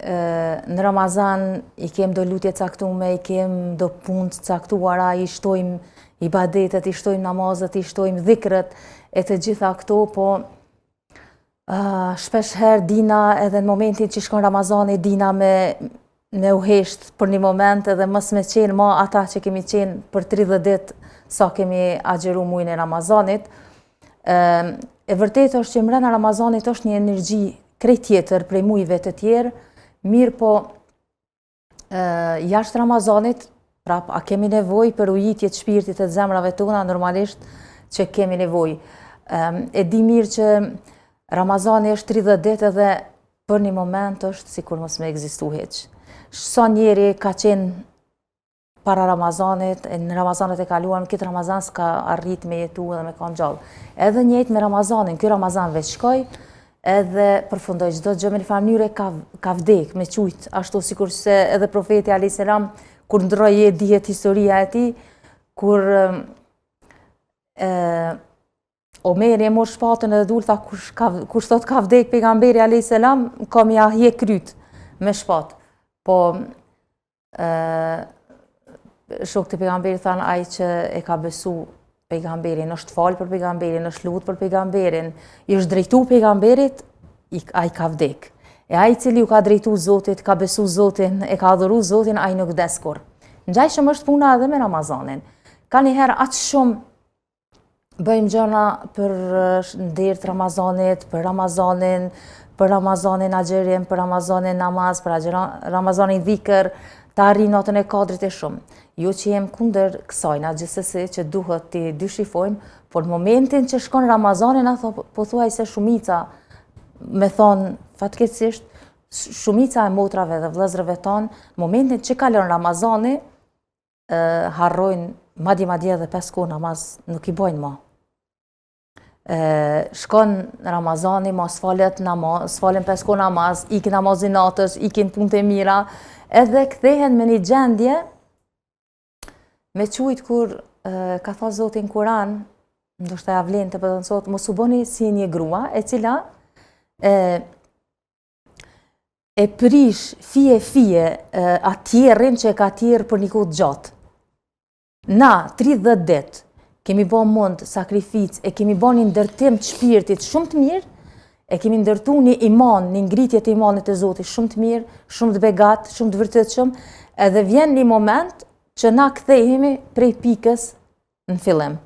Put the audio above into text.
në Ramazan i kem do lutje caktume, i kem do punë caktuara, i shtojmë ibadetet, i shtojmë namazet, i shtojmë dhikrët e të gjitha këto, po shpesh herë dina edhe në momentin që shkon Ramazani, dina me u hesht për një moment edhe mos me qenë ma ata që kemi qenë për 30 ditë sa kemi agjeru muajin e Ramazanit. E vërtet është që mrena Ramazanit është një energji krejt tjetër prej muajve të tjerë, mirë po jashtë Ramazanit, prap, a kemi nevojë për ujitje të shpirtit të zemrave tona, normalisht që kemi nevojë. E di mirë që Ramazani është 30 ditë edhe për një moment është sikur mos me ekzistu hiç. Sa njeri ka qenë para Ramazanit, në Ramazanit e kaluar, në këtë Ramazan s'ka arrit me jetu edhe me kanë gjallë. Edhe njëjtë me Ramazanin, ky Ramazan veç shkoj, edhe përfundoj çdo gjë me një mënyrë ka vdek, me qujt, ashtu sikur se edhe profeti alayhis salam kur ndroi jetë dihet historia e tij, kur Omeri e mor shpatën edhe dul, tha kush thot ka vdek pejgamberi alayhis salam, ka m'ia hje kryt me shpatë. Po shokët e pejgamberit thanë ai që e ka besu pejgamberin, është fal për pejgamberin, është lut për pejgamberin, i është drejtu pejgamberit, ai ka vdek. E ai i cili u ka drejtu Zotit, ka besu Zotin, e ka adhuru Zotin, ai nuk vdes kur. Ngjajshëm është puna edhe me Ramazanin. Ka një herë aq shumë bëjmë gjëra për nder të Ramazanit, për Ramazanin agjerim, për Ramazanin namaz, për Ramazanin dhikr, të arrijë natën e Kadrit e shumë. Jo që jem kundër kësajna, gjithsesi që duhet të dyshifojmë, por në momentin që shkon Ramazanin, po thuajse shumica, me thonë fatkeqësisht, shumica e motrave dhe vëllezërve tonë, në momentin që kalon Ramazani, harrojnë madje edhe 5 kohë namaz nuk i bojnë më. Shkon Ramazani, mos falet namaz, falen 5 kohë namaz, ikin namazin natës, ikin punët e mira, edhe kthehen me një gjendje me qujt kur ka thënë Zoti në Kur'an, ndoshta ja vlen të përdon sot, mos u bëni si një grua e cila e prish fije atjerrin që e ka tjerë për një kohë gjatë. Na 30 ditë kemi bë mund sakrificë, e kemi bë një ndërtim të shpirtit shumë të mirë, e kemi ndërtu një iman, një ngritje të imanit të Zotit shumë të mirë, shumë të begat, shumë të vërtetshëm, edhe vjen një moment që na kthehemi prej pikës në fillim.